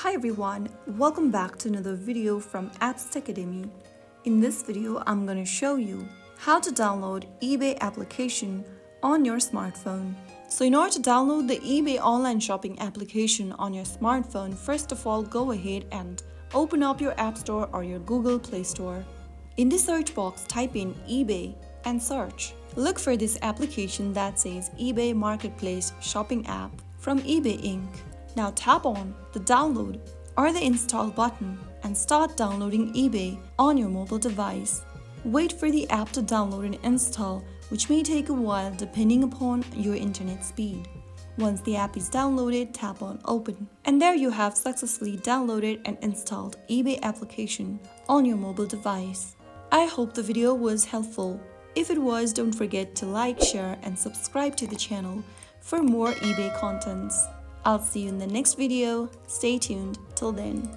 Hi everyone, welcome back to another video from Apps Tech Academy. In this video, I'm going to show you how to download eBay application on your smartphone. So in order to download the eBay online shopping application on your smartphone, first of all, go ahead and open up your App Store or your Google Play Store. In the search box, type in eBay and search. Look for this application that says eBay Marketplace Shopping App from eBay Inc. Now tap on the download or the install button and start downloading eBay on your mobile device. Wait for the app to download and install, which may take a while depending upon your internet speed. Once the app is downloaded, tap on open. And there you have successfully downloaded and installed eBay application on your mobile device. I hope the video was helpful. If it was, don't forget to like, share and subscribe to the channel for more eBay contents. I'll see you in the next video. Stay tuned. Till then.